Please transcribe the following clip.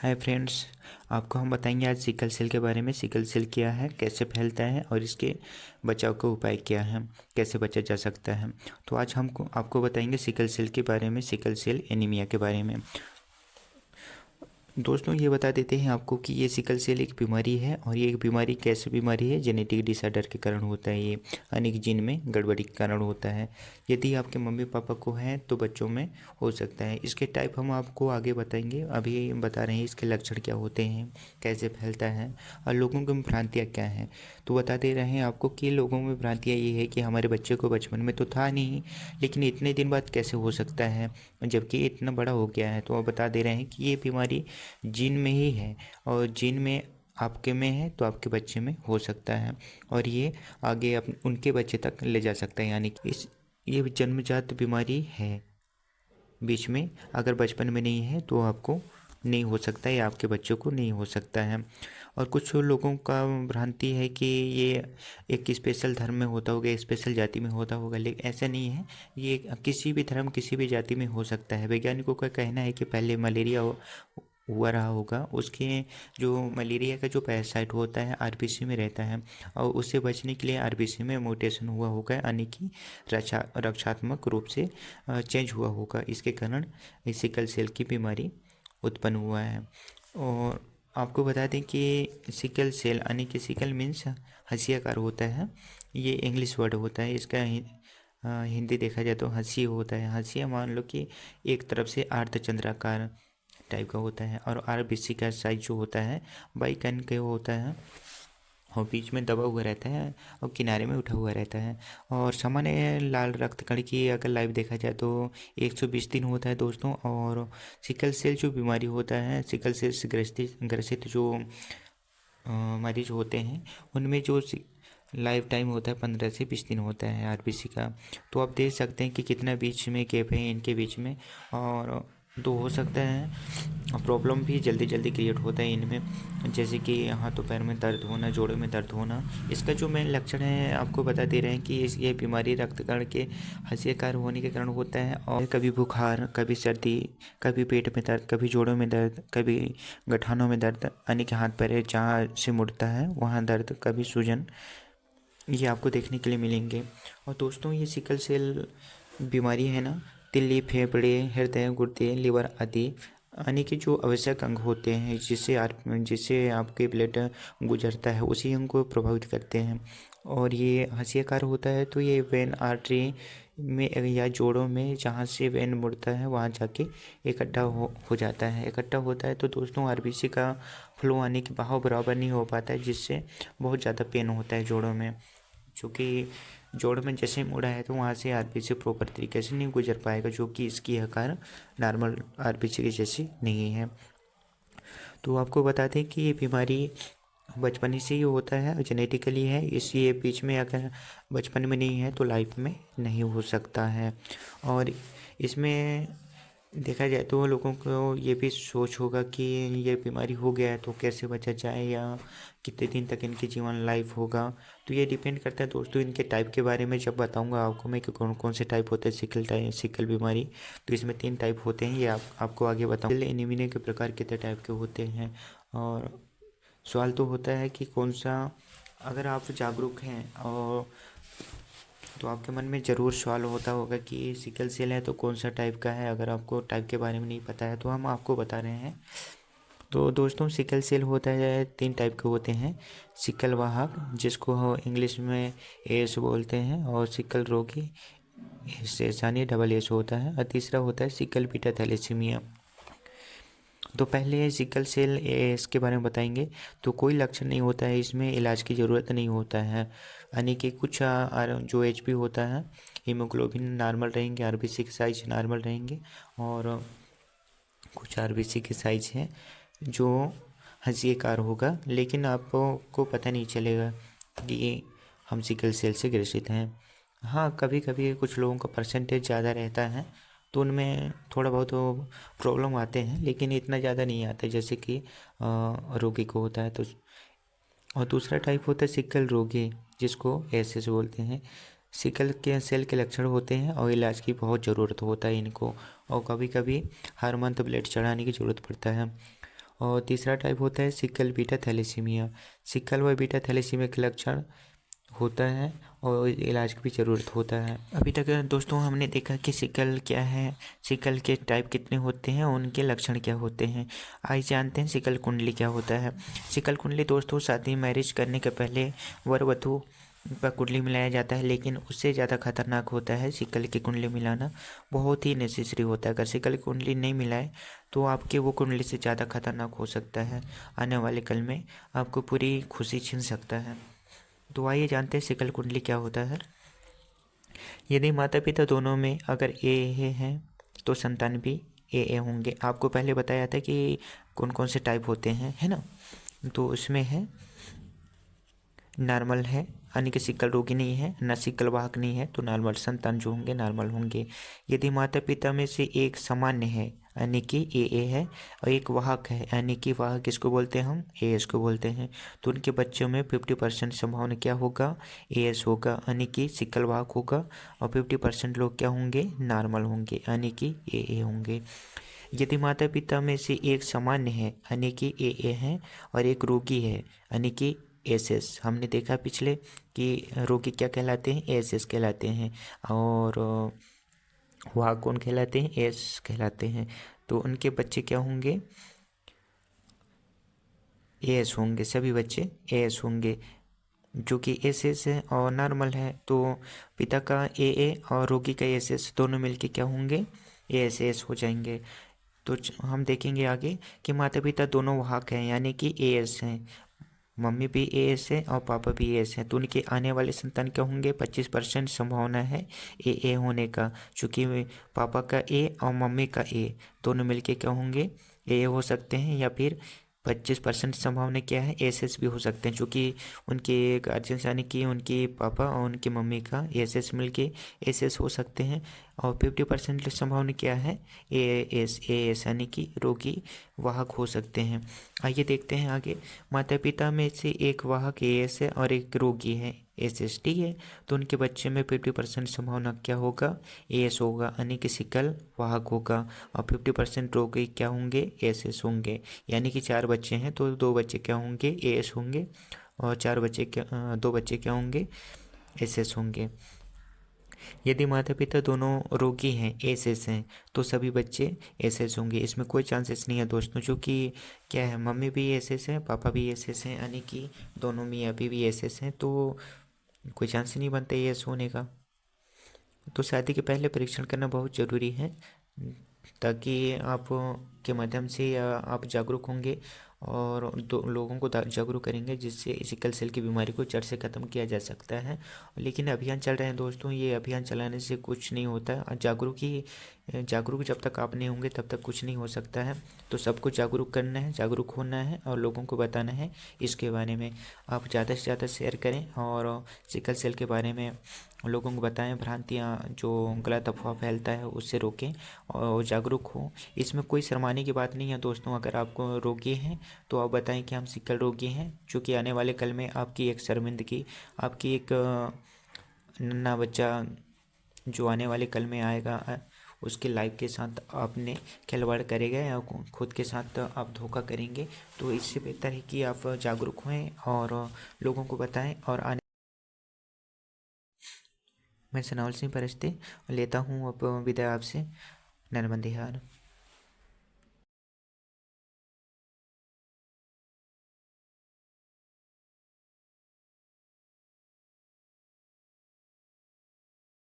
Hi friends. आपको हम बताएंगे आज सिकल सेल के बारे में। सिकल सेल क्या है, कैसे फैलता है और इसके बचाव का उपाय क्या है, कैसे बचा जा सकता है। तो आज हम आपको बताएंगे सिकल सेल के बारे में, सिकल सेल एनीमिया के बारे में। दोस्तों ये बता देते हैं आपको कि ये सिकल सेल एक बीमारी है और ये एक बीमारी कैसी बीमारी है, जेनेटिक डिसऑर्डर के कारण होता है। ये अनेक जीन में गड़बड़ी के कारण होता है। यदि आपके मम्मी पापा को है तो बच्चों में हो सकता है। इसके टाइप हम आपको आगे बताएंगे। अभी बता रहे हैं इसके लक्षण क्या होते हैं, कैसे फैलता है और लोगों की भ्रांतियाँ क्या हैं। तो बता दे रहे हैं आपको कि लोगों में भ्रांतियाँ ये है कि हमारे बच्चे को बचपन में तो था नहीं, लेकिन इतने दिन बाद कैसे हो सकता है जबकि इतना बड़ा हो गया है। तो वो बता दे रहे हैं कि ये बीमारी जीन में ही है और जीन में आपके में है तो आपके बच्चे में हो सकता है और ये आगे उनके बच्चे तक ले जा सकता है। यानी कि ये जन्मजात बीमारी है। बीच में अगर बचपन में नहीं है तो आपको नहीं हो सकता है या आपके बच्चों को नहीं हो सकता है। और कुछ लोगों का भ्रांति है कि ये एक स्पेशल धर्म में होता होगा, स्पेशल जाति में होता होगा, लेकिन ऐसा नहीं है। ये किसी भी धर्म, किसी भी जाति में हो सकता है। वैज्ञानिकों का कहना है कि पहले मलेरिया हुआ रहा होगा, उसके जो मलेरिया का जो पैरासाइट होता है आरबीसी में रहता है और उससे बचने के लिए आरबीसी में म्यूटेशन हुआ होगा, यानी कि रक्षात्मक रूप से चेंज हुआ होगा। इसके कारण सिकल सेल की बीमारी उत्पन्न हुआ है। और आपको बता दें कि सिकल सेल यानी कि सिकल मीन्स हंसियाकार होता है। ये इंग्लिश वर्ड होता है। इसका हिंदी देखा जाए तो हंसी होता है। हंसिया मान लो कि एक तरफ से अर्धचंद्राकार टाइप का होता है और आरबीसी का साइज जो होता है बाइकन का होता है और बीच में दबा हुआ रहता है और किनारे में उठा हुआ रहता है। और सामान्य लाल रक्त कण की अगर लाइव देखा जाए तो 120 दिन होता है दोस्तों। और सिकल सेल जो बीमारी होता है, सिकल सेल से ग्रसित जो मरीज होते हैं उनमें जो लाइफ टाइम होता है 15 से 20 दिन होता है आरबीसी का। तो आप देख सकते हैं कि कितना बीच में गैप है इनके बीच में। और तो हो सकता है प्रॉब्लम भी जल्दी जल्दी क्रिएट होता है इनमें, जैसे कि हाथों पैर में दर्द होना, जोड़ों में दर्द होना। इसका जो मेन लक्षण है आपको बता दे रहे हैं कि ये बीमारी रक्तकण के हंसियाकार होने के कारण होता है। और कभी बुखार, कभी सर्दी, कभी पेट में दर्द, कभी जोड़ों में दर्द, कभी गठानों में दर्द, यानी कि हाथ पैर जहाँ से मुड़ता है वहाँ दर्द, कभी सूजन, ये आपको देखने के लिए मिलेंगे। और दोस्तों ये सिकल सेल बीमारी है ना, तिल्ली, फेफड़े, हृदय, गुर्दे, लिवर आदि यानी कि जो आवश्यक अंग होते हैं जिससे आपके ब्लड गुजरता है उसी अंग को प्रभावित करते हैं। और ये हंसियाकार होता है तो ये वेन आर्टरी में या जोड़ों में जहाँ से वेन मुड़ता है वहाँ जाके इकट्ठा हो जाता है। इकट्ठा होता है तो दोस्तों आरबीसी का फ्लो आने के बहाव बराबर नहीं हो पाता है, जिससे बहुत ज़्यादा पेन होता है जोड़ों में। क्योंकि जोड़ में जैसे मुड़ा है तो वहाँ से आरबीसी प्रॉपर तरीके से नहीं गुजर पाएगा, जो कि इसकी आकार नॉर्मल आरबीसी की जैसी नहीं है। तो आपको बता दें कि ये बीमारी बचपन ही से ही होता है और जेनेटिकली है, इसलिए बीच में अगर बचपन में नहीं है तो लाइफ में नहीं हो सकता है। और इसमें देखा जाए तो लोगों को ये भी सोच होगा कि ये बीमारी हो गया है तो कैसे बचा जाए या कितने दिन तक इनकी जीवन लाइफ होगा। तो ये डिपेंड करता है दोस्तों इनके टाइप के बारे में जब बताऊंगा आपको मैं कि कौन कौन से टाइप होते हैं सिकल बीमारी। तो इसमें 3 टाइप होते हैं, ये आपको आगे बताऊँ। एनीमिया के प्रकार कितने टाइप के होते हैं। और सवाल तो होता है कि कौन सा, अगर आप जागरूक हैं और तो आपके मन में ज़रूर सवाल होता होगा कि सिकल सेल है तो कौन सा टाइप का है। अगर आपको टाइप के बारे में नहीं पता है तो हम आपको बता रहे हैं। तो दोस्तों सिकल सेल होता है 3 टाइप के होते हैं। सिकल वाहक जिसको इंग्लिश में एस बोलते हैं, और सिकल रोगी एस यानी डबल एस होता है, और तीसरा होता है सिकल बीटा थैलेसीमिया। तो पहले सिकल सेल इसके बारे में बताएंगे। तो कोई लक्षण नहीं होता है, इसमें इलाज की ज़रूरत नहीं होता है। यानी कि कुछ जो एचपी होता है, हीमोग्लोबिन नॉर्मल रहेंगे, आरबीसी के साइज नॉर्मल रहेंगे, और कुछ आरबीसी के साइज है जो हंसियाकार होगा, लेकिन आपको पता नहीं चलेगा कि हम सिकल सेल से ग्रसित हैं। हाँ, कभी कभी कुछ लोगों का परसेंटेज ज़्यादा रहता है तो उनमें थोड़ा बहुत प्रॉब्लम आते हैं, लेकिन इतना ज़्यादा नहीं आता जैसे कि रोगी को होता है। तो और दूसरा टाइप होता है सिकल रोगी, जिसको एसएस बोलते हैं। सिकल के सेल के लक्षण होते हैं और इलाज की बहुत ज़रूरत होता है इनको, और कभी कभी हर मंथ ब्लड चढ़ाने की ज़रूरत पड़ता है। और तीसरा टाइप होता है सिकल बीटा थैलेसीमिया। सिकल व बीटा थैलेसीमिया के लक्षण होता है और इलाज की भी ज़रूरत होता है। अभी तक दोस्तों हमने देखा कि सिकल क्या है, सिकल के टाइप कितने होते हैं, उनके लक्षण क्या होते हैं। आइए जानते हैं सिकल कुंडली क्या होता है। सिकल कुंडली दोस्तों शादी मैरिज करने के पहले वर वधू पर कुंडली मिलाया जाता है, लेकिन उससे ज़्यादा खतरनाक होता है सिकल की कुंडली मिलाना। बहुत ही नेसेसरी होता है। अगर सिकल की कुंडली नहीं मिलाए तो आपके वो कुंडली से ज़्यादा खतरनाक हो सकता है। आने वाले कल में आपको पूरी खुशी छीन सकता है। तो आइए जानते हैं सिकल कुंडली क्या होता है। यदि माता पिता दोनों में अगर ए हैं तो संतान भी ए होंगे। आपको पहले बताया था कि कौन कौन से टाइप होते हैं, है ना। तो उसमें है नॉर्मल है, यानी कि सिकल रोगी नहीं है, न सिकल वाहक नहीं है, तो नॉर्मल संतान जो होंगे नॉर्मल होंगे। यदि माता पिता में से एक सामान्य है यानी कि ए है और एक वाहक है यानी कि वाहक किसको बोलते हैं हम, ए एस को बोलते हैं, तो उनके बच्चों में 50% संभावना क्या होगा, ए एस होगा यानी कि सिकल वाहक होगा। और 50% लोग क्या होंगे, नॉर्मल होंगे यानी कि ए होंगे। यदि माता पिता में से एक सामान्य है यानी कि ए है और एक रोगी है यानी कि एस हमने देखा पिछले कि रोगी क्या कहलाते हैं, एस कहलाते हैं, और वह कौन कहलाते हैं, एस कहलाते हैं। तो उनके बच्चे क्या होंगे, एस होंगे, सभी बच्चे एस होंगे। जो कि एस है और नॉर्मल है, तो पिता का ए और रोगी का एस दोनों मिलके क्या होंगे, एस हो जाएंगे। तो हम देखेंगे आगे कि माता पिता दोनों वाहक हैं यानी कि ए एस हैं, मम्मी भी ए एस है और पापा भी ए एस हैं, तो उनके आने वाले संतान क्या होंगे, 25% संभावना है ए होने का। चूँकि पापा का ए और मम्मी का ए दोनों मिलके क्या होंगे, ए हो सकते हैं, या फिर 25% संभावना क्या है, एस भी हो सकते हैं, चूँकि उनके गार्जियंस यानी कि उनके पापा और उनकी मम्मी का एस मिल के एस हो सकते हैं। और 50% संभावना क्या है, ए एस यानी कि रोगी वाहक हो सकते हैं। आइए देखते हैं आगे। माता पिता में से एक वाहक ए एस है और एक रोगी है एस टी है, तो उनके बच्चे में 50% संभावना क्या होगा, ए एस होगा यानी कि सिकल वाहक होगा। और 50% रोगी क्या होंगे, एस होंगे। यानी कि 4 बच्चे हैं तो 2 बच्चे क्या होंगे, ए एस होंगे, और 4 बच्चे क्या 2 बच्चे क्या होंगे, एस होंगे। यदि माता पिता दोनों रोगी हैं, एस हैं, तो सभी बच्चे एस होंगे। इसमें कोई चांसेस नहीं है दोस्तों, क्योंकि क्या है, मम्मी भी एस हैं, पापा भी एस हैं, यानी कि दोनों मियाँ भी एस हैं, तो कोई चांस ही नहीं बनता एस होने का। तो शादी के पहले परीक्षण करना बहुत ज़रूरी है, ताकि आप के माध्यम से आप जागरूक होंगे और दो लोगों को जागरूक करेंगे, जिससे सिकल सेल की बीमारी को जड़ से ख़त्म किया जा सकता है। लेकिन अभियान चल रहे हैं दोस्तों, ये अभियान चलाने से कुछ नहीं होता है। जागरूक जब तक आप नहीं होंगे तब तक कुछ नहीं हो सकता है। तो सबको जागरूक करना है, जागरूक होना है और लोगों को बताना है इसके बारे में। आप ज़्यादा से ज़्यादा शेयर करें और सिकल सेल के बारे में लोगों को बताएं। भ्रांतियाँ जो गलत अफवाह फैलता है उससे रोकें और जागरूक हो। इसमें कोई शर्माने की बात नहीं है दोस्तों। अगर आपको रोगी हैं तो आप बताएं कि हम सिकल रोगी हैं, चूँकि आने वाले कल में आपकी एक शर्मिंदगी, आपकी एक नन्हा बच्चा जो आने वाले कल में आएगा, उसके लाइफ के साथ आपने खिलवाड़ करेगा या खुद के साथ आप धोखा करेंगे। तो इससे बेहतर है कि आप जागरूक हों और लोगों को बताएं। और मैं सनावल सिंह परस्ते लेता हूँ अब विदा आपसे। नर्मदे हार।